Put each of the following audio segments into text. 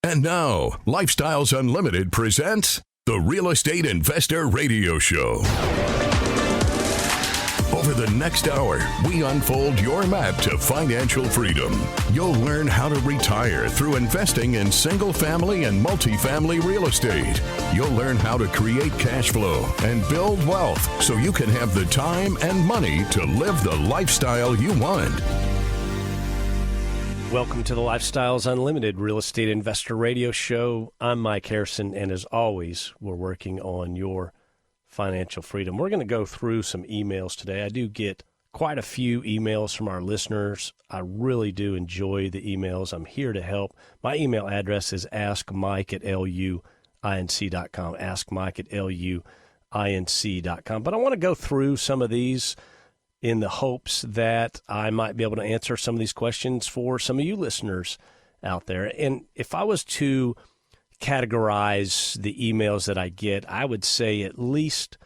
And now, Lifestyles Unlimited presents the Real Estate Investor Radio Show. Over the next hour, we unfold your map to financial freedom. You'll learn how to retire through investing in single family and multifamily real estate. You'll learn how to create cash flow and build wealth so you can have the time and money to live the lifestyle you want. Welcome to the Lifestyles Unlimited Real Estate Investor Radio Show. I'm Mike Harrison, and as always, we're working on your financial freedom. We're going to go through some emails today. I do get quite a few emails from our listeners. I really do enjoy the emails. I'm here to help. My email address is askmike@luinc.com, askmike@luinc.com. But I want to go through some of these in the hopes that I might be able to answer some of these questions for some of you listeners out there. And if I was to categorize the emails that I get, I would say at least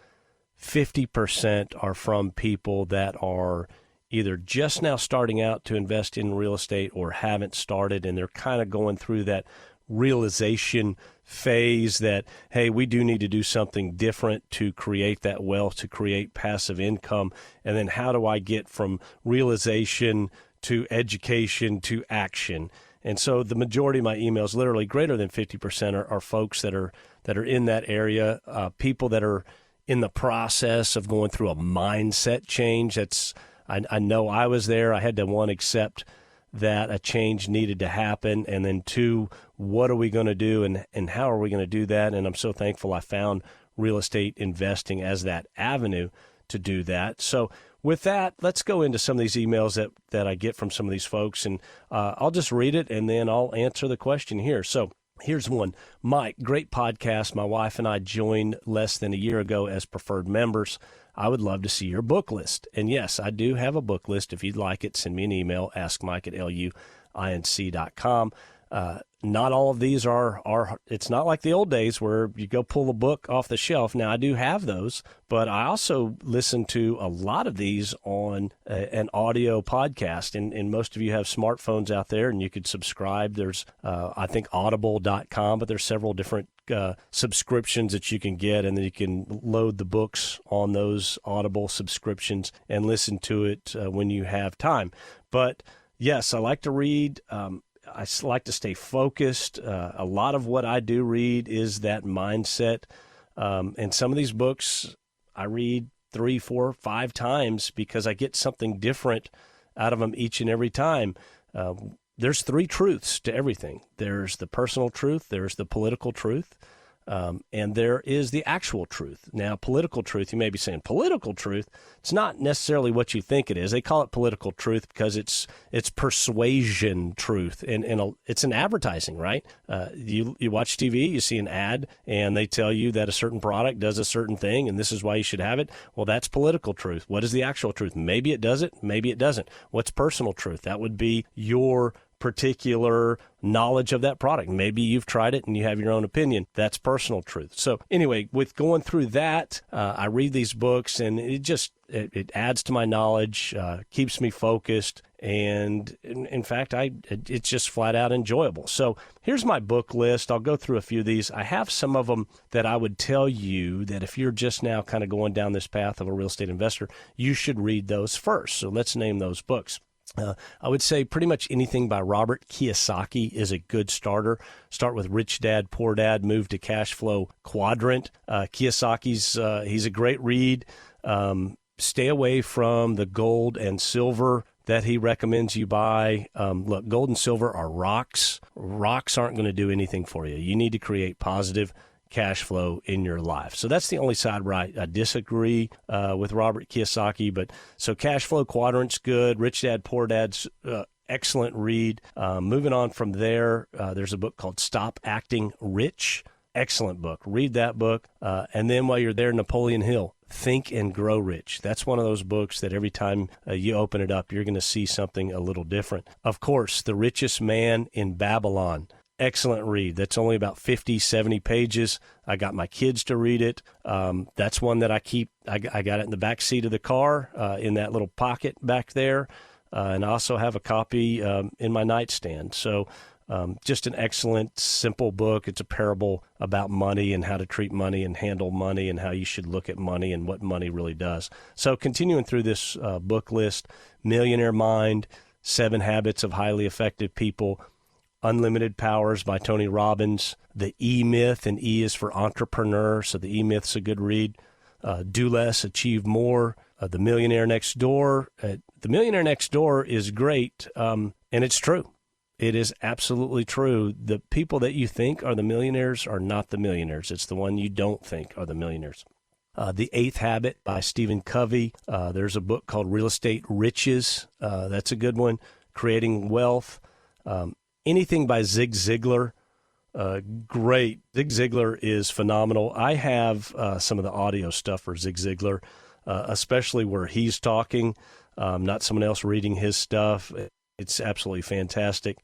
50% are from people that are either just now starting out to invest in real estate or haven't started, and they're kind of going through that realization phase that, hey, we do need to do something different to create that wealth, to create passive income. And then how do I get from realization to education to action? And so the majority of my emails, literally greater than 50%, are folks that are in that area, people that are in the process of going through a mindset change. I know I was there. I had to, one, accept that a change needed to happen, and then two, what are we going to do and how are we going to do that? And I'm so thankful I found real estate investing as that avenue to do that. So with that, let's go into some of these emails that I get from some of these folks, and I'll just read it and then I'll answer the question here. So here's one. Mike, great podcast. My wife and I joined less than a year ago as preferred members. I would love to see your book list. And yes, I do have a book list. If you'd like it, send me an email, askmike@luinc.com. Not all of these are, it's not like the old days where you go pull a book off the shelf. Now, I do have those, but I also listen to a lot of these on an audio podcast. And most of you have smartphones out there, and you could subscribe. There's, I think, audible.com, but there's several different subscriptions that you can get, and then you can load the books on those Audible subscriptions and listen to it when you have time. But yes, I like to read. I like to stay focused. A lot of what I do read is that mindset. And some of these books I read 3, 4, 5 times because I get something different out of them each and every time. There's 3 truths to everything. There's the personal truth, there's the political truth, and there is the actual truth. Now, political truth, you may be saying, political truth, it's not necessarily what you think it is. They call it political truth because it's persuasion truth, and it's an advertising, right? You watch TV, you see an ad, and they tell you that a certain product does a certain thing, and this is why you should have it. Well, that's political truth. What is the actual truth? Maybe it does it, maybe it doesn't. What's personal truth? That would be your particular knowledge of that product. Maybe you've tried it and you have your own opinion. That's personal truth. So anyway, with going through that, I read these books, and it adds to my knowledge, keeps me focused, and in fact, it's just flat out enjoyable. So here's my book list. I'll go through a few of these. I have some of them that I would tell you that if you're just now kind of going down this path of a real estate investor, you should read those first. So let's name those books. I would say pretty much anything by Robert Kiyosaki is a good starter. Start with Rich Dad, Poor Dad, move to Cash Flow Quadrant. Kiyosaki's, he's a great read. Stay away from the gold and silver that he recommends you buy. Look, gold and silver are rocks. Rocks aren't going to do anything for you. You need to create positive cash flow in your life. So that's the only side where I disagree with Robert Kiyosaki. But so Cash Flow Quadrant's good. Rich Dad, Poor Dad's excellent read. Moving on from there, there's a book called Stop Acting Rich. Excellent book. Read that book. And then while you're there, Napoleon Hill, Think and Grow Rich. That's one of those books that every time you open it up, you're going to see something a little different. Of course, The Richest Man in Babylon. Excellent read. That's only about 50, 70 pages. I got my kids to read it. That's one that I keep. I got it in the back seat of the car, in that little pocket back there. And I also have a copy in my nightstand. So Just an excellent, simple book. It's a parable about money and how to treat money and handle money and how you should look at money and what money really does. So continuing through this book list, Millionaire Mind, 7 Habits of Highly Effective People, Unlimited Powers by Tony Robbins, The E-Myth, and E is for entrepreneur, so the E-Myth's a good read. Do Less, Achieve More, The Millionaire Next Door. The Millionaire Next Door is great, and it's true. It is absolutely true. The people that you think are the millionaires are not the millionaires. It's the one you don't think are the millionaires. The Eighth Habit by Stephen Covey. There's a book called Real Estate Riches. That's a good one. Creating Wealth. Anything by Zig Ziglar. Great. Zig Ziglar is phenomenal. I have some of the audio stuff for Zig Ziglar, especially where he's talking, not someone else reading his stuff. It's absolutely fantastic.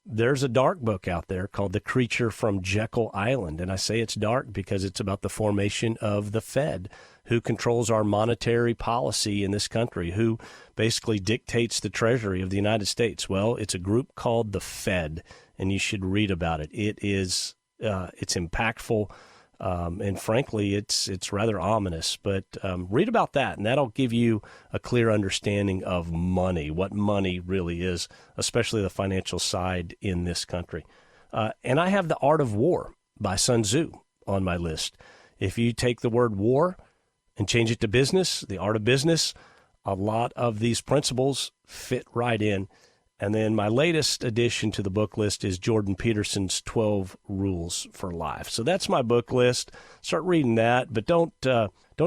There's a dark book out there called The Creature from Jekyll Island, and I say it's dark because it's about the formation of the Fed, who controls our monetary policy in this country, who basically dictates the Treasury of the United States. Well, it's a group called the Fed, and you should read about it. It's impactful, and frankly, it's rather ominous. But read about that, and that'll give you a clear understanding of money, what money really is, especially the financial side in this country. And I have The Art of War by Sun Tzu on my list. If you take the word war and change it to business, the art of business, a lot of these principles fit right in. And then my latest addition to the book list is Jordan Peterson's 12 Rules for Life. So that's my book list. Start reading that, but don't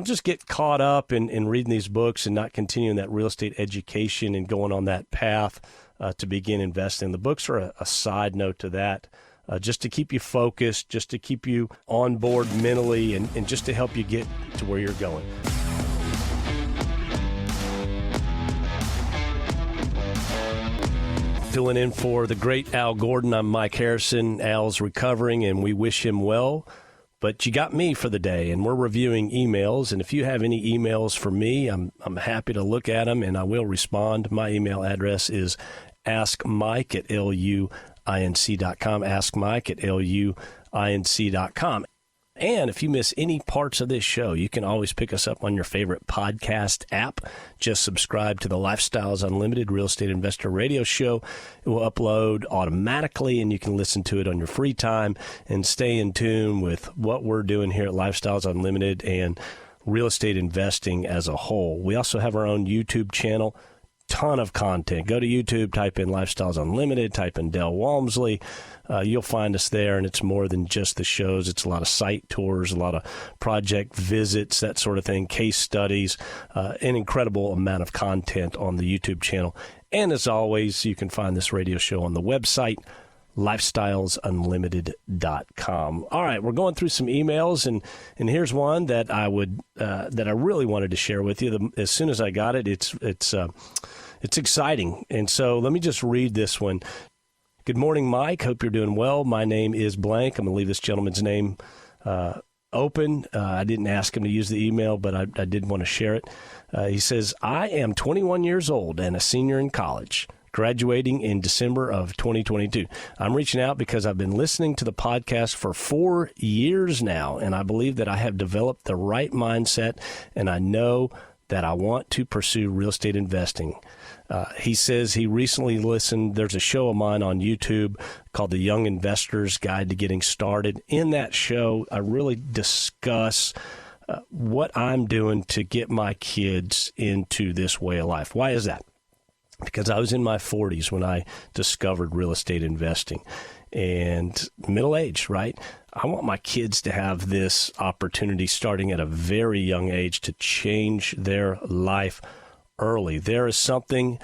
just get caught up in reading these books and not continuing that real estate education and going on that path to begin investing. The books are a side note to that, just to keep you focused, just to keep you on board mentally, and just to help you get to where you're going. Filling in for the great Al Gordon, I'm Mike Harrison. Al's recovering, and we wish him well. But you got me for the day, and we're reviewing emails. And if you have any emails for me, I'm happy to look at them, and I will respond. My email address is askmike@luinc.com, askmike@luinc.com. And if you miss any parts of this show, you can always pick us up on your favorite podcast app. Just subscribe to the Lifestyles Unlimited Real Estate Investor Radio Show. It will upload automatically, and you can listen to it on your free time and stay in tune with what we're doing here at Lifestyles Unlimited and real estate investing as a whole. We also have our own YouTube channel. Ton of content. Go to YouTube, type in Lifestyles Unlimited, type in Del Walmsley. You'll find us there, and it's more than just the shows. It's a lot of site tours, a lot of project visits, that sort of thing, case studies, an incredible amount of content on the YouTube channel. And as always, you can find this radio show on the website, lifestylesunlimited.com. All right, we're going through some emails, and here's one that I really wanted to share with you. As soon as I got it, it's exciting. And so let me just read this one. Good morning, Mike. Hope you're doing well. My name is blank. I'm going to leave this gentleman's name open. I didn't ask him to use the email, but I did want to share it. He says, I am 21 years old and a senior in college, graduating in December of 2022. I'm reaching out because I've been listening to the podcast for 4 years now, and I believe that I have developed the right mindset, and I know that I want to pursue real estate investing. He says he recently listened. There's a show of mine on YouTube called The Young Investor's Guide to Getting Started. In that show, I really discuss what I'm doing to get my kids into this way of life. Why is that? Because I was in my 40s when I discovered real estate investing, and middle age, right? I want my kids to have this opportunity starting at a very young age to change their life early. There is something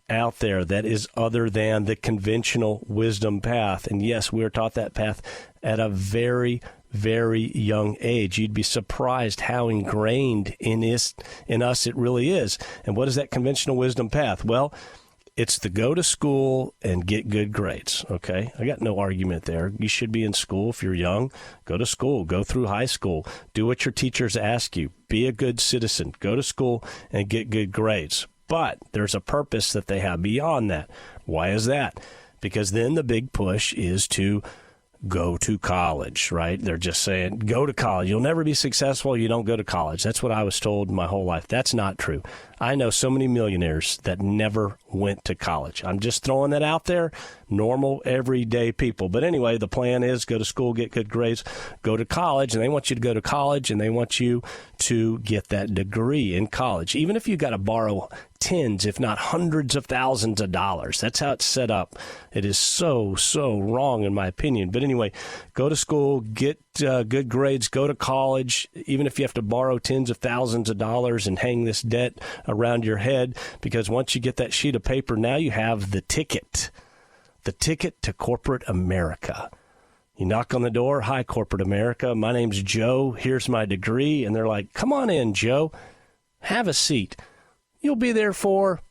out there that is other than the conventional wisdom path. And yes, we are taught that path at a very, very young age. You'd be surprised how ingrained in us it really is. And what is that conventional wisdom path? Well, it's to go to school and get good grades, okay? I got no argument there. You should be in school if you're young. Go to school. Go through high school. Do what your teachers ask you. Be a good citizen. Go to school and get good grades. But there's a purpose that they have beyond that. Why is that? because then the big push is to go to college, right? They're just saying, go to college. You'll never be successful. You don't go to college. That's what I was told my whole life. That's not true. I know so many millionaires that never went to college. I'm just throwing that out there. Normal, everyday people. But anyway, the plan is go to school, get good grades, go to college, and they want you to go to college, and they want you to get that degree in college, even if you got to borrow tens, if not hundreds of thousands of dollars. That's how it's set up. It is so wrong, in my opinion. But anyway, go to school, get good grades, go to college, even if you have to borrow tens of thousands of dollars and hang this debt around your head, because once you get that sheet of paper, now you have the ticket to corporate America. You knock on the door, hi, corporate America, my name's Joe, here's my degree, and they're like, come on in, Joe, have a seat. You'll be there for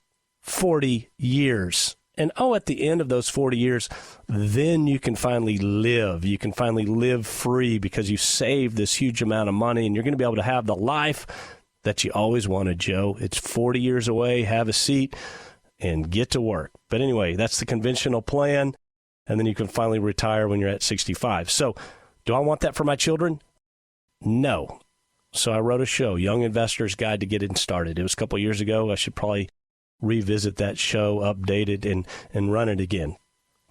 40 years. And at the end of those 40 years, then you can finally live. You can finally live free because you saved this huge amount of money, and you're going to be able to have the life that you always wanted, Joe. It's 40 years away. Have a seat and get to work. But anyway, that's the conventional plan, and then you can finally retire when you're at 65. So do I want that for my children? No. So I wrote a show, Young Investor's Guide to Getting Started. It was a couple of years ago. I should probably revisit that show, update it, and run it again.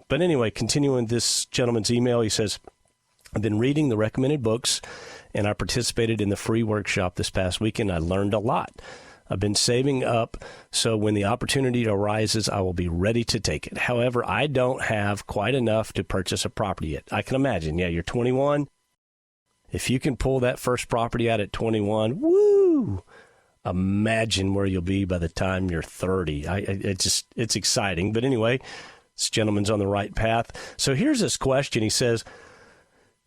But anyway, continuing this gentleman's email, he says, I've been reading the recommended books, and I participated in the free workshop this past weekend. I learned a lot. I've been saving up, so when the opportunity arises, I will be ready to take it. However, I don't have quite enough to purchase a property yet. I can imagine, you're 21. If you can pull that first property out at 21, woo! Imagine where you'll be by the time you're 30. It's exciting. But anyway, this gentleman's on the right path. So here's this question. He says,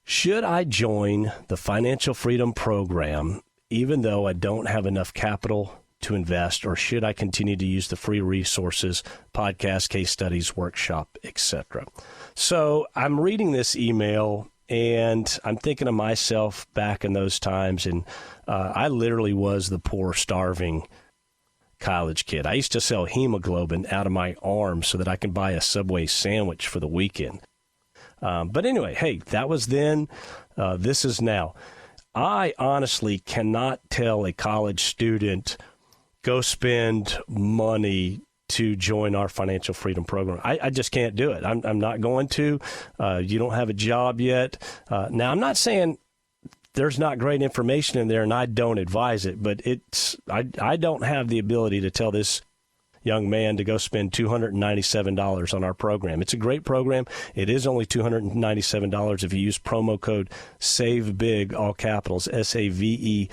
should I join the Financial Freedom Program even though I don't have enough capital to invest, or should I continue to use the free resources, podcast, case studies, workshop, etc.? So I'm reading this email, and I'm thinking of myself back in those times, and I literally was the poor, starving college kid. I used to sell hemoglobin out of my arm so that I can buy a Subway sandwich for the weekend. But anyway, hey, that was then. This is now. I honestly cannot tell a college student, go spend money to join our Financial Freedom Program. I just can't do it. I'm not going to. You don't have a job yet. Now, I'm not saying there's not great information in there and I don't advise it, but I don't have the ability to tell this young man to go spend $297 on our program. It's a great program. It is only $297 if you use promo code SAVEBIG, all capitals, SAVEBIG,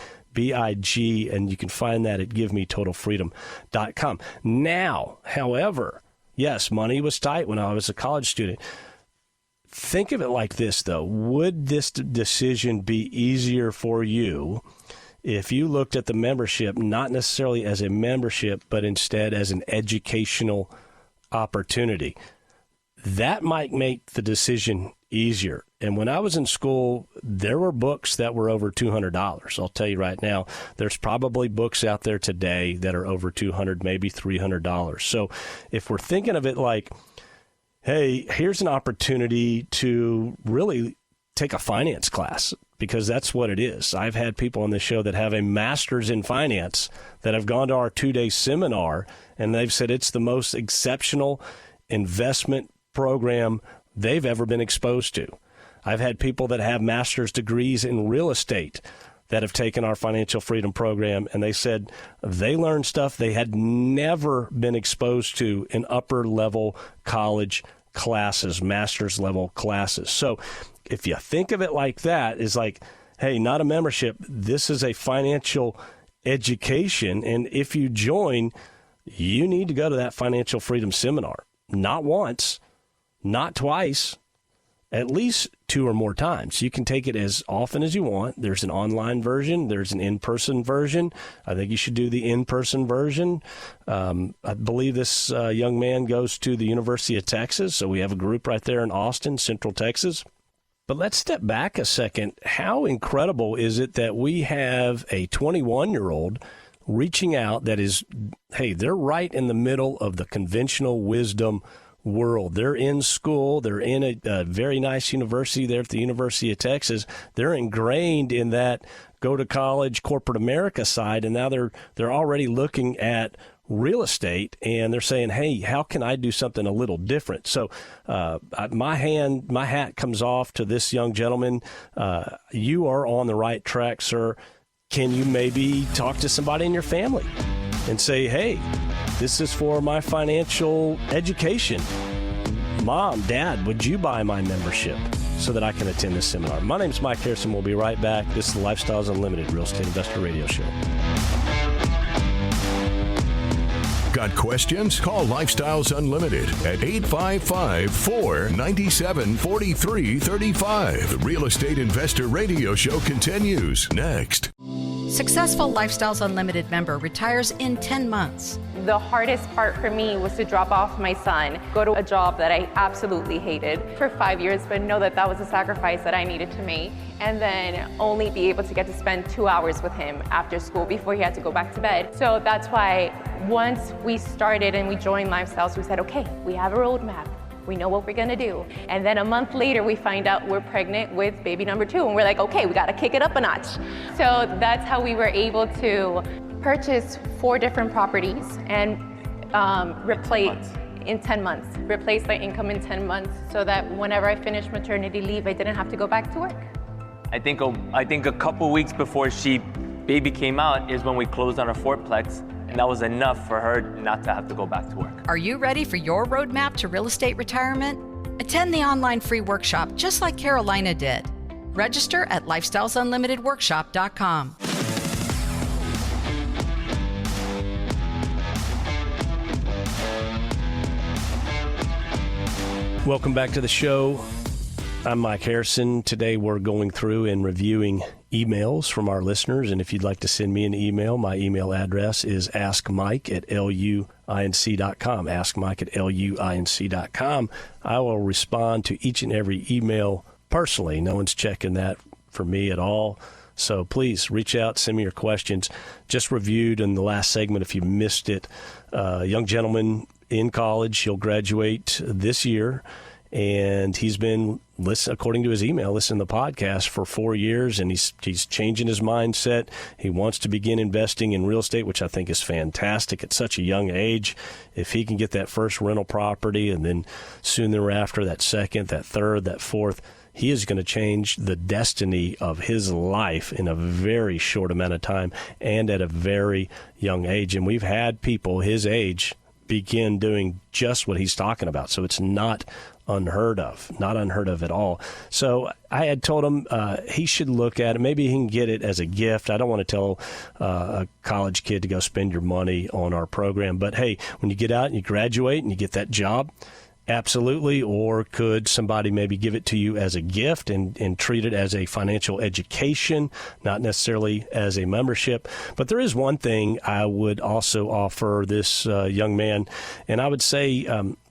and you can find that at GiveMeTotalFreedom.com. Now, however, yes, money was tight when I was a college student. Think of it like this, though. Would this decision be easier for you if you looked at the membership not necessarily as a membership, but instead as an educational opportunity? That might make the decision easier. And when I was in school, there were books that were over $200. I'll tell you right now, there's probably books out there today that are over $200, maybe $300. So if we're thinking of it like, hey, here's an opportunity to really take a finance class, because that's what it is. I've had people on this show that have a master's in finance that have gone to our 2-day seminar, and they've said it's the most exceptional investment program they've ever been exposed to. I've had people that have master's degrees in real estate that have taken our Financial Freedom Program, and they said they learned stuff they had never been exposed to in upper-level college classes, master's level classes. So if you think of it like that, is like, hey, not a membership, this is a financial education, and if you join, you need to go to that Financial Freedom Seminar. Not once, not twice, at least 2 or more times. You can take it as often as you want. There's an online version. There's an in-person version. I think you should do the in-person version. I believe this young man goes to the University of Texas, so we have a group right there in Austin, Central Texas. But let's step back a second. How incredible is it that we have a 21-year-old reaching out that is, hey, they're right in the middle of the conventional wisdom world. They're in school. They're in a very nice university there at the University of Texas. They're ingrained in that go to college corporate America side, and now they're already looking at real estate, and they're saying, hey, how can I do something a little different? So my hat comes off to this young gentleman. You are on the right track, sir. Can you maybe talk to somebody in your family and say, hey, this is for my financial education. Mom, Dad, would you buy my membership so that I can attend this seminar? My name's Mike Harrison. We'll be right back. This is the Lifestyles Unlimited Real Estate Investor Radio Show. Got questions? Call Lifestyles Unlimited at 855-497-4335. The Real Estate Investor Radio Show continues next. Successful Lifestyles Unlimited member retires in 10 months. The hardest part for me was to drop off my son, go to a job that I absolutely hated for 5 years, but know that that was a sacrifice that I needed to make, and then only be able to get to spend 2 hours with him after school before he had to go back to bed. So that's why once we started and we joined Lifestyles, we said, okay, we have a roadmap. We know what we're gonna do. And then a month later, we find out we're pregnant with baby number 2. And we're like, okay, we gotta kick it up a notch. So that's how we were able to purchase 4 different properties and replace in 10 months, replace my income in 10 months so that whenever I finished maternity leave, I didn't have to go back to work. I think a couple weeks before baby came out is when we closed on our fourplex. And that was enough for her not to have to go back to work. Are you ready for your roadmap to real estate retirement? Attend the online free workshop just like Carolina did. Register at lifestylesunlimitedworkshop.com. Welcome back to the show. I'm Mike Harrison. Today we're going through and reviewing emails from our listeners, and if you'd like to send me an email, my email address is askmike@luinc.com, askmike@luinc.com. I will respond to each and every email personally. No one's checking that for me at all. So please reach out, send me your questions. Just reviewed in the last segment, if you missed it, a young gentleman in college. He'll graduate this year, and he's been, according to his email, listening to the podcast for 4 years, and he's changing his mindset. He wants to begin investing in real estate, which I think is fantastic at such a young age. If he can get that first rental property and then soon thereafter that second, that third, that fourth, he is going to change the destiny of his life in a very short amount of time and at a very young age. And we've had people his age begin doing just what he's talking about. So it's not unheard of at all. So I had told him he should look at it. Maybe he can get it as a gift. I don't want to tell a college kid to go spend your money on our program. But hey, when you get out and you graduate and you get that job, absolutely. Or could somebody maybe give it to you as a gift and treat it as a financial education, not necessarily as a membership? But there is one thing I would also offer this young man, and I would say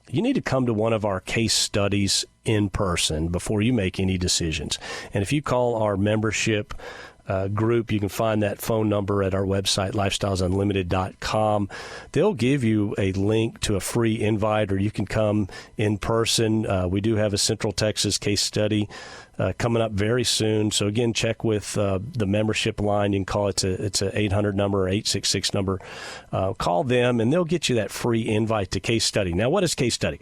you need to come to one of our case studies in person before you make any decisions. And if you call our membership group, you can find that phone number at our website, lifestylesunlimited.com. They'll give you a link to a free invite, or you can come in person. We do have a Central Texas case study coming up very soon. So again, check with the membership line. You can call it's a 800 number or 866 number. Call them and they'll get you that free invite to case study. Now, what is case study?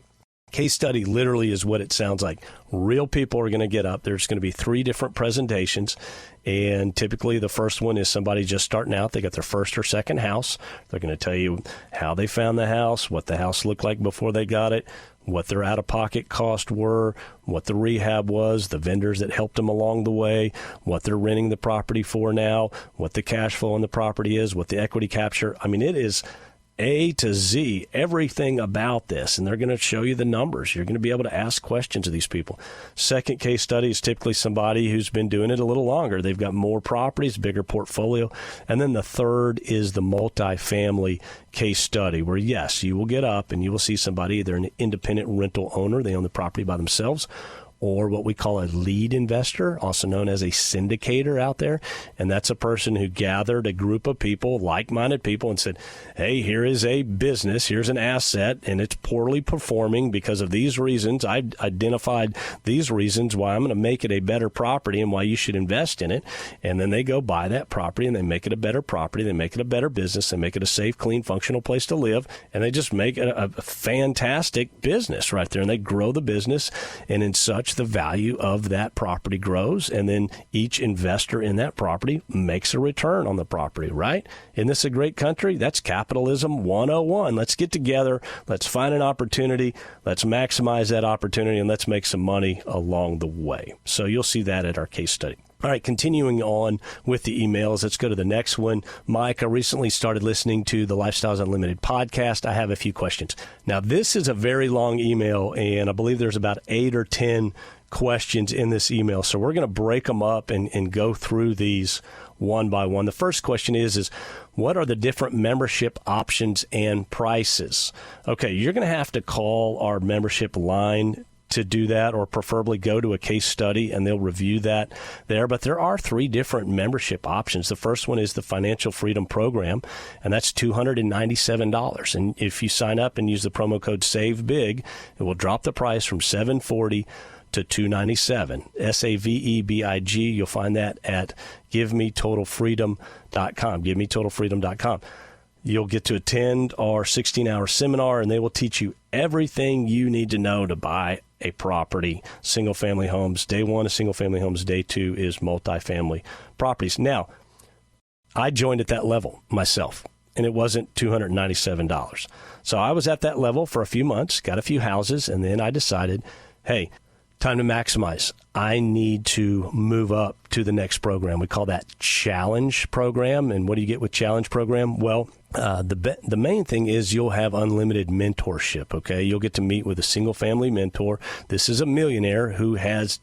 Case study literally is what it sounds like. Real people are going to get up. There's going to be 3 different presentations. And typically the first one is somebody just starting out. They got their first or second house. They're going to tell you how they found the house, what the house looked like before they got it, what their out-of-pocket costs were, what the rehab was, the vendors that helped them along the way, what they're renting the property for now, what the cash flow on the property is, what the equity capture. I mean, it is A to Z, everything about this, and they're going to show you the numbers. You're going to be able to ask questions of these people. Second case study is typically somebody who's been doing it a little longer. They've got more properties, bigger portfolio. And then the third is the multifamily case study, where, yes, you will get up and you will see somebody, either an independent rental owner, they own the property by themselves, or what we call a lead investor, also known as a syndicator out there. And that's a person who gathered a group of people, like-minded people, and said, hey, here is a business, here's an asset, and it's poorly performing because of these reasons. I've identified these reasons why I'm going to make it a better property and why you should invest in it. And then they go buy that property and they make it a better property. They make it a better business. They make it a safe, clean, functional place to live. And they just make it a fantastic business right there. And they grow the business. And in such, the value of that property grows. And then each investor in that property makes a return on the property, right? Isn't this a great country? That's capitalism 101. Let's get together. Let's find an opportunity. Let's maximize that opportunity, and let's make some money along the way. So you'll see that at our case study. All right, continuing on with the emails, let's go to the next one. Mike, I recently started listening to the Lifestyles Unlimited podcast. I have a few questions. Now, this is a very long email, and I believe there's about 8 or 10 questions in this email. So we're going to break them up and go through these one by one. The first question is what are the different membership options and prices? Okay, you're going to have to call our membership line to do that, or preferably go to a case study and they'll review that there. But there are 3 different membership options. The first one is the Financial Freedom Program, and that's $297. And if you sign up and use the promo code SAVEBIG, it will drop the price from $740 to $297. SAVEBIG. You'll find that at GiveMeTotalFreedom.com. GiveMeTotalFreedom.com. You'll get to attend our 16-hour seminar, and they will teach you everything you need to know to buy a property. Single-family homes. Day 1 is single-family homes. Day 2 is multifamily properties. Now, I joined at that level myself, and it wasn't $297. So I was at that level for a few months, got a few houses, and then I decided, hey, time to maximize. I need to move up to the next program. We call that Challenge Program. And what do you get with Challenge Program? Well, the main thing is you'll have unlimited mentorship, okay? You'll get to meet with a single-family mentor. This is a millionaire who has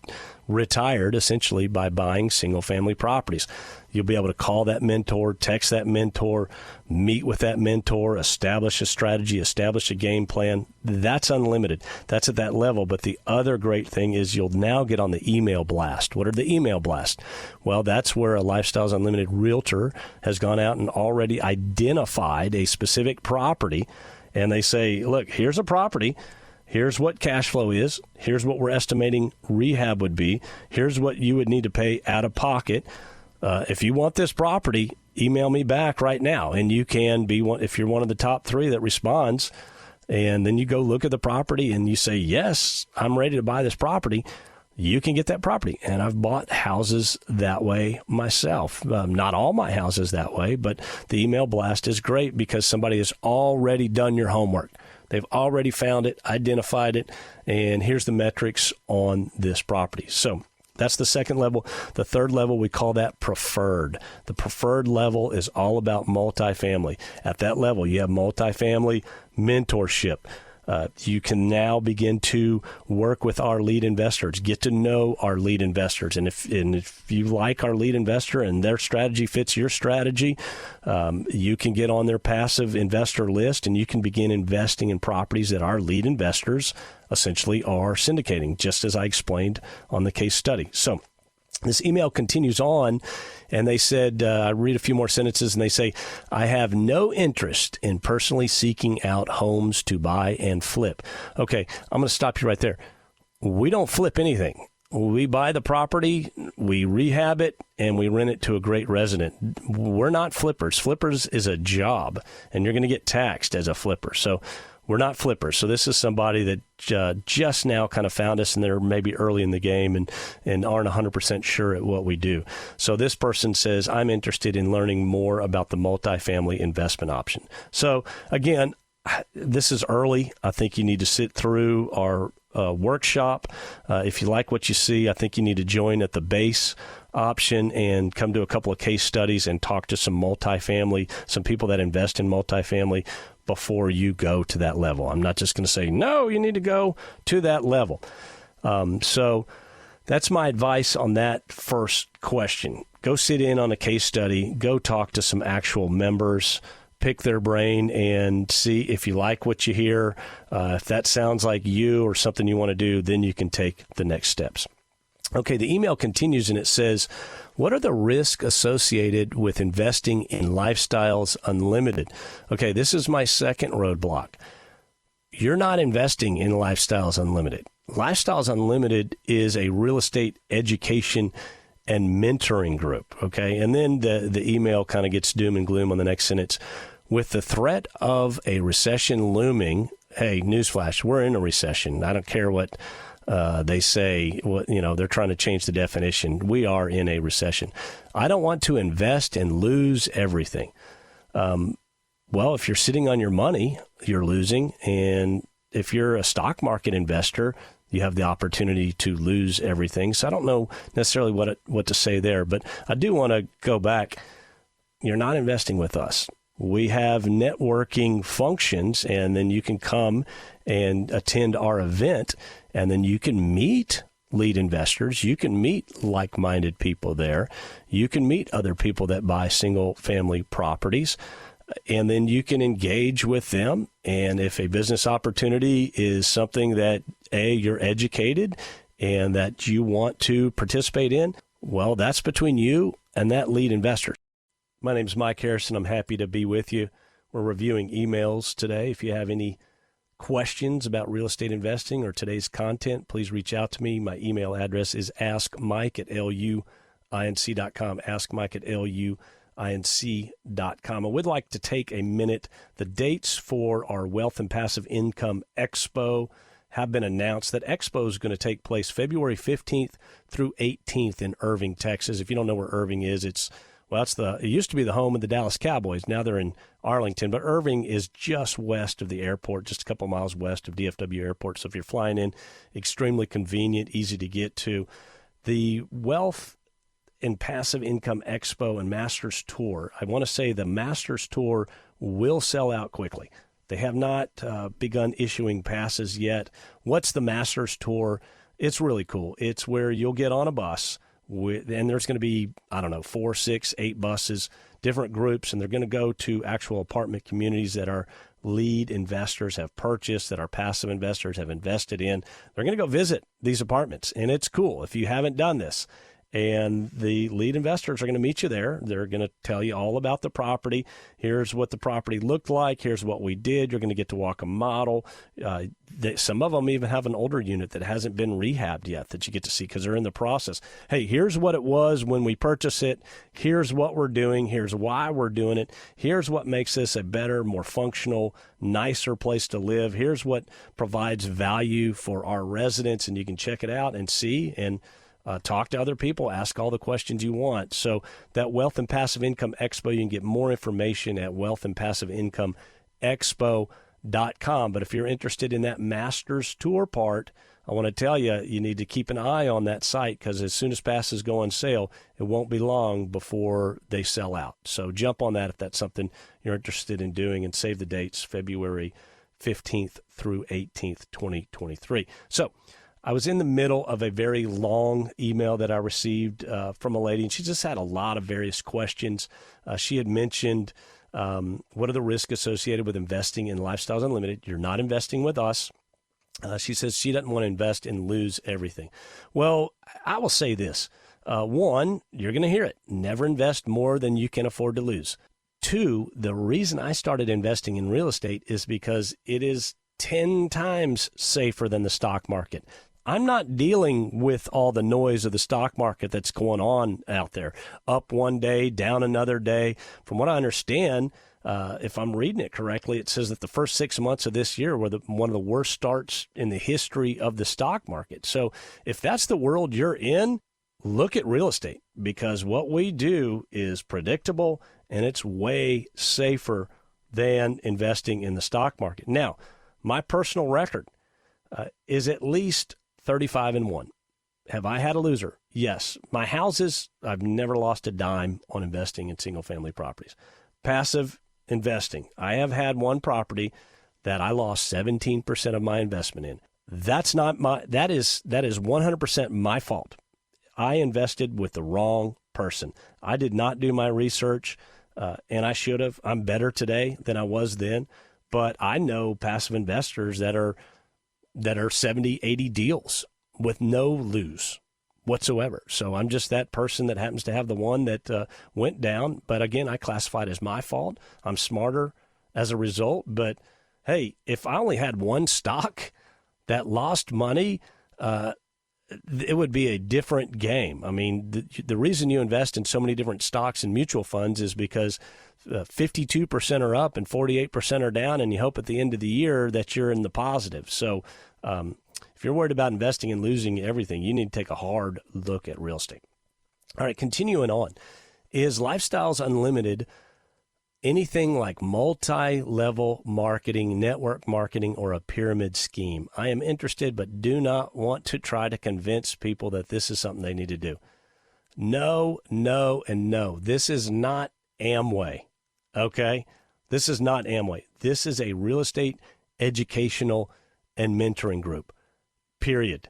retired essentially by buying single-family properties. You'll be able to call that mentor, text that mentor, meet with that mentor, establish a strategy, establish a game plan. That's unlimited. That's at that level. But the other great thing is you'll now get on the email blast. What are the email blasts? Well, that's where a Lifestyles Unlimited realtor has gone out and already identified a specific property. And they say, look, here's a property. Here's what cash flow is. Here's what we're estimating rehab would be. Here's what you would need to pay out of pocket. If you want this property, email me back right now. And you can be one, if you're one of the top 3 that responds, and then you go look at the property and you say, yes, I'm ready to buy this property, you can get that property. And I've bought houses that way myself. Not all my houses that way, but the email blast is great because somebody has already done your homework. They've already found it, identified it, and here's the metrics on this property. So that's the second level. The third level, we call that preferred. The preferred level is all about multifamily. At that level, you have multifamily mentorship. You can now begin to work with our lead investors, get to know our lead investors. And if you like our lead investor and their strategy fits your strategy, you can get on their passive investor list and you can begin investing in properties that our lead investors essentially are syndicating, just as I explained on the case study. So this email continues on, and they said, I read a few more sentences, and they say, I have no interest in personally seeking out homes to buy and flip. Okay, I'm going to stop you right there. We don't flip anything. We buy the property, we rehab it, and we rent it to a great resident. We're not flippers. Flippers is a job, and you're going to get taxed as a flipper. So we're not flippers. So this is somebody that just now kind of found us, and they're maybe early in the game and aren't 100% sure at what we do. So this person says, I'm interested in learning more about the multifamily investment option. So again, this is early. I think you need to sit through our workshop. If you like what you see, I think you need to join at the base option and come to a couple of case studies and talk to some multifamily, some people that invest in multifamily before you go to that level. I'm not just going to say, no, you need to go to that level. So that's my advice on that first question. Go sit in on a case study. Go talk to some actual members. pick their brain and see if you like what you hear. If that sounds like you or something you want to do, then you can take the next steps. Okay, the email continues and it says, what are the risks associated with investing in Lifestyles Unlimited? Okay, this is my second roadblock. You're not investing in Lifestyles Unlimited. Lifestyles Unlimited is a real estate education and mentoring group, okay? And then the email kind of gets doom and gloom on the next sentence. With the threat of a recession looming, hey, newsflash, we're in a recession. I don't care what they say, they're trying to change the definition. We are in a recession. I don't want to invest and lose everything. Well, if you're sitting on your money, you're losing. And if you're a stock market investor, you have the opportunity to lose everything. So I don't know necessarily what to say there, but I do want to go back. You're not investing with us. We have networking functions, and then you can come and attend our event, and then you can meet lead investors. You can meet like-minded people there. You can meet other people that buy single-family properties, and then you can engage with them. And if a business opportunity is something that, you're educated and that you want to participate in, well, that's between you and that lead investor. My name is Mike Harrison. I'm happy to be with you. We're reviewing emails today. If you have any questions about real estate investing or today's content, please reach out to me. My email address is askmike@luinc.com, askmike@luinc.com. I would like to take a minute. The dates for our Wealth and Passive Income Expo have been announced. That Expo is going to take place February 15th through 18th in Irving, Texas. If you don't know where Irving is, it used to be the home of the Dallas Cowboys. Now they're in Arlington, but Irving is just west of the airport, just a couple miles west of DFW Airport. So if you're flying in, extremely convenient, easy to get to. The Wealth and Passive Income Expo and Masters Tour, I want to say the Masters Tour will sell out quickly. They have not begun issuing passes yet. What's the Masters Tour? It's really cool. It's where you'll get on a bus, and there's going to be, 4, 6, 8 buses, different groups, and they're going to go to actual apartment communities that our lead investors have purchased, that our passive investors have invested in. They're going to go visit these apartments, and it's cool if you haven't done this. And the lead investors are going to meet you there. They're going to tell you all about the property. Here's what the property looked like. Here's what we did. You're going to get to walk a model. Some of them even have an older unit that hasn't been rehabbed yet that you get to see because they're in the process. Hey, here's what it was when we purchased it. Here's what we're doing. Here's why we're doing it. Here's what makes this a better, more functional, nicer place to live. Here's what provides value for our residents. And you can check it out and see and talk to other people, ask all the questions you want. So that Wealth and Passive Income Expo, you can get more information at wealthandpassiveincomeexpo.com. But if you're interested in that Masters Tour part, I want to tell you, you need to keep an eye on that site because as soon as passes go on sale, it won't be long before they sell out. So jump on that if that's something you're interested in doing, and save the dates, February 15th through 18th, 2023. So I was in the middle of a very long email that I received from a lady, and she just had a lot of various questions. She had mentioned what are the risks associated with investing in Lifestyles Unlimited. You're not investing with us. She says she doesn't want to invest and lose everything. Well, I will say this. One, you're going to hear it. Never invest more than you can afford to lose. Two, the reason I started investing in real estate is because it is 10 times safer than the stock market. I'm not dealing with all the noise of the stock market that's going on out there. Up one day, down another day. From what I understand, if I'm reading it correctly, it says that the first 6 months of this year were one of the worst starts in the history of the stock market. So if that's the world you're in, look at real estate, because what we do is predictable and it's way safer than investing in the stock market. Now, my personal record is at least 35-1. Have I had a loser? Yes. My houses, I've never lost a dime on investing in single-family properties. Passive investing, I have had one property that I lost 17% of my investment in. That is 100% my fault. I invested with the wrong person. I did not do my research. and I should have. I'm better today than I was then. But I know passive investors that are 70, 80 deals with no lose whatsoever. So I'm just that person that happens to have the one that went down. But again, I classify it as my fault. I'm smarter as a result. But hey, if I only had one stock that lost money, it would be a different game. I mean, the reason you invest in so many different stocks and mutual funds is because 52% are up and 48% are down, and you hope at the end of the year that you're in the positive. So if you're worried about investing and losing everything, you need to take a hard look at real estate. All right, continuing on. Is Lifestyles Unlimited anything like multi-level marketing, network marketing, or a pyramid scheme? I am interested, but do not want to try to convince people that this is something they need to do. No, no, and no. This is not Amway, okay? This is not Amway. This is a real estate educational and mentoring group, period.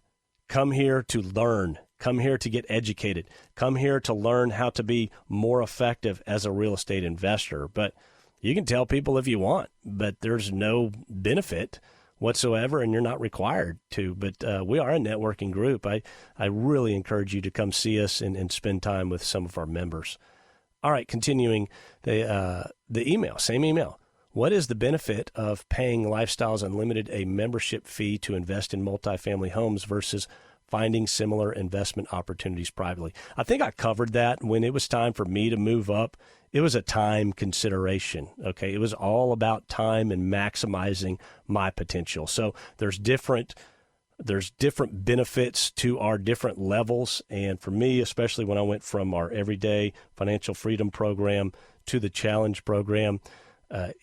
Come here to learn. Come here to get educated. Come here to learn how to be more effective as a real estate investor. But you can tell people if you want, but there's no benefit whatsoever, and you're not required to. But we are a networking group. I really encourage you to come see us and spend time with some of our members. All right, continuing the email, same email. What is the benefit of paying Lifestyles Unlimited a membership fee to invest in multifamily homes versus finding similar investment opportunities privately? I think I covered that when it was time for me to move up. It was a time consideration, okay? It was all about time and maximizing my potential. So there's different benefits to our different levels. And for me, especially when I went from our Everyday Financial Freedom Program to the Challenge Program, I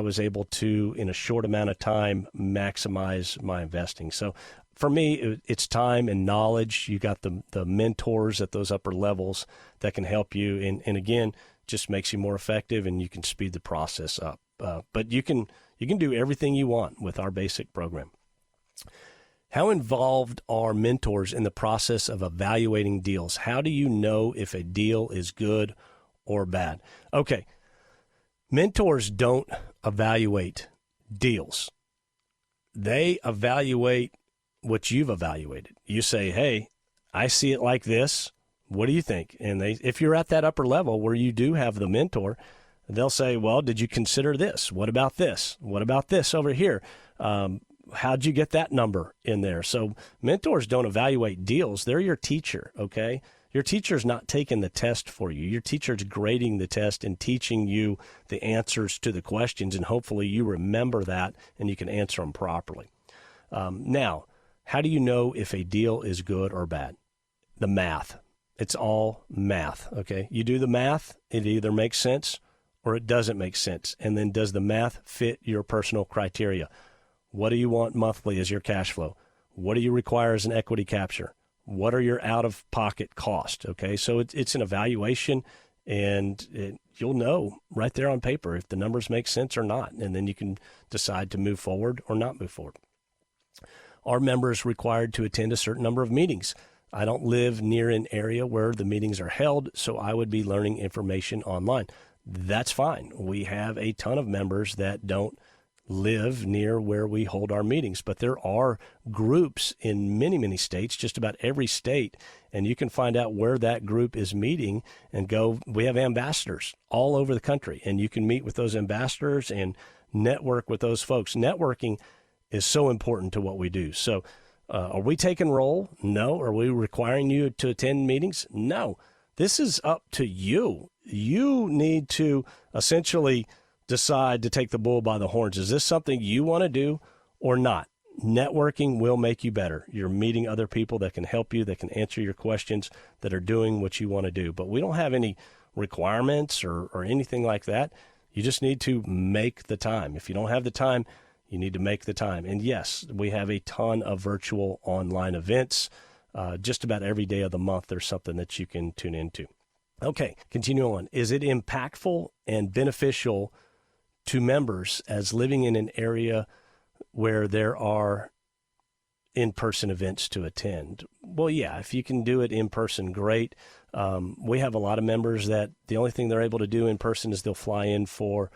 was able to, in a short amount of time, maximize my investing. So for me, it's time and knowledge. You got the mentors at those upper levels that can help you. And again, just makes you more effective, and you can speed the process up. But you can do everything you want with our basic program. How involved are mentors in the process of evaluating deals? How do you know if a deal is good or bad? Okay. Mentors don't evaluate deals. They evaluate what you've evaluated. You say, hey, I see it like this. What do you think? And if you're at that upper level where you do have the mentor, they'll say, well, did you consider this? What about this? What about this over here? How'd you get that number in there? So mentors don't evaluate deals. They're your teacher, okay? Your teacher's not taking the test for you. Your teacher's grading the test and teaching you the answers to the questions, and hopefully you remember that and you can answer them properly. Now, how do you know if a deal is good or bad? The math. It's all math, okay? You do the math, it either makes sense or it doesn't make sense. And then does the math fit your personal criteria? What do you want monthly as your cash flow? What do you require as an equity capture? What are your out-of-pocket costs? Okay, so it's an evaluation, and you'll know right there on paper if the numbers make sense or not, and then you can decide to move forward or not move forward. Are members required to attend a certain number of meetings? I don't live near an area where the meetings are held, so I would be learning information online. That's fine. We have a ton of members that don't live near where we hold our meetings, but there are groups in many, many states, just about every state, and you can find out where that group is meeting and go. We have ambassadors all over the country, and you can meet with those ambassadors and network with those folks. Networking is so important to what we do. So are we taking roll? No. Are we requiring you to attend meetings? No. This is up to you. You need to essentially decide to take the bull by the horns. Is this something you want to do or not? Networking will make you better. You're meeting other people that can help you, that can answer your questions, that are doing what you want to do. But we don't have any requirements or anything like that. You just need to make the time. If you don't have the time, you need to make the time. And yes, we have a ton of virtual online events. Just about every day of the month, there's something that you can tune into. Okay, continue on. Is it impactful and beneficial to members as living in an area where there are in-person events to attend. Well, yeah, if you can do it in person, great. We have a lot of members that the only thing they're able to do in person is they'll fly in for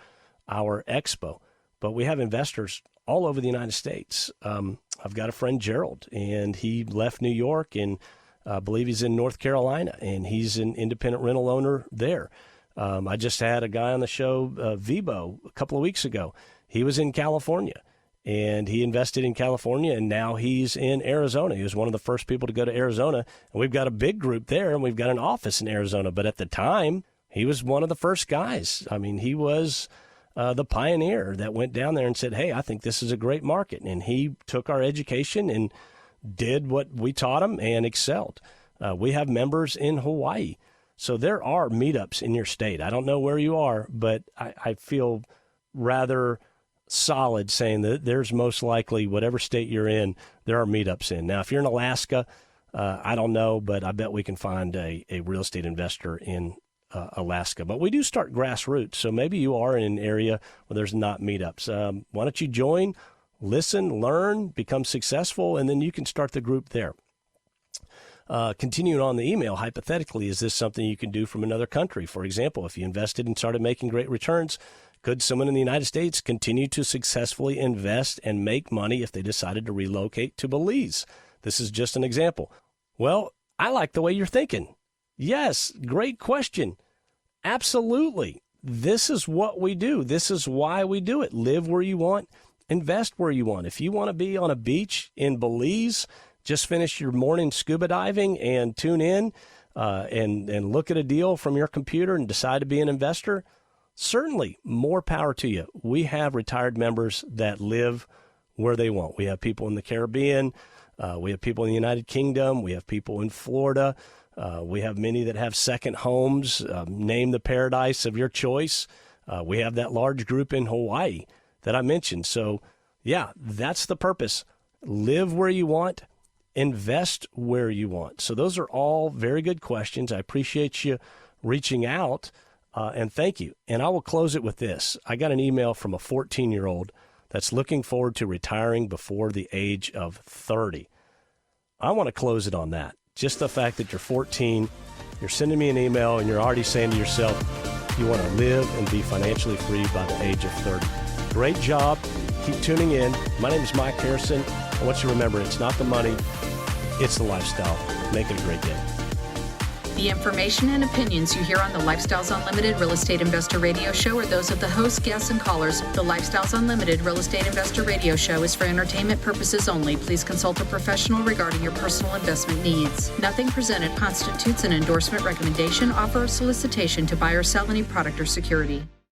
our expo. But we have investors all over the United States. I've got a friend, Gerald, and he left New York, and I believe he's in North Carolina, and he's an independent rental owner there. I just had a guy on the show, Vibo, a couple of weeks ago. He was in California, and he invested in California, and now he's in Arizona. He was one of the first people to go to Arizona, and we've got a big group there, and we've got an office in Arizona. But at the time, he was one of the first guys. I mean, he was the pioneer that went down there and said, hey, I think this is a great market. And he took our education and did what we taught him and excelled. We have members in Hawaii. So there are meetups in your state. I don't know where you are, but I feel rather solid saying that there's most likely, whatever state you're in, there are meetups in. Now, if you're in Alaska, I don't know, but I bet we can find a real estate investor in Alaska. But we do start grassroots, so maybe you are in an area where there's not meetups. Why don't you join, listen, learn, become successful, and then you can start the group there. Continuing on the email, hypothetically, is this something you can do from another country? For example, if you invested and started making great returns, could someone in the United States continue to successfully invest and make money if they decided to relocate to Belize? This is just an example. Well, I like the way you're thinking. Yes, great question. Absolutely. This is what we do. This is why we do it. Live where you want, invest where you want. If you want to be on a beach in Belize, just finish your morning scuba diving and tune in and look at a deal from your computer and decide to be an investor, certainly more power to you. We have retired members that live where they want. We have people in the Caribbean. We have people in the United Kingdom. We have people in Florida. We have many that have second homes. Name the paradise of your choice. We have that large group in Hawaii that I mentioned. So, yeah, that's the purpose. Live where you want. Invest where you want. So those are all very good questions. I appreciate you reaching out, and thank you. And I will close it with this. I got an email from a 14-year-old that's looking forward to retiring before the age of 30. I want to close it on that. Just the fact that you're 14, you're sending me an email, and you're already saying to yourself, you want to live and be financially free by the age of 30. Great job. Keep tuning in. My name is Mike Harrison. I want you to remember, it's not the money, it's the lifestyle. Make it a great day. The information and opinions you hear on the Lifestyles Unlimited Real Estate Investor Radio Show are those of the host, guests, and callers. The Lifestyles Unlimited Real Estate Investor Radio Show is for entertainment purposes only. Please consult a professional regarding your personal investment needs. Nothing presented constitutes an endorsement, recommendation, offer, or solicitation to buy or sell any product or security.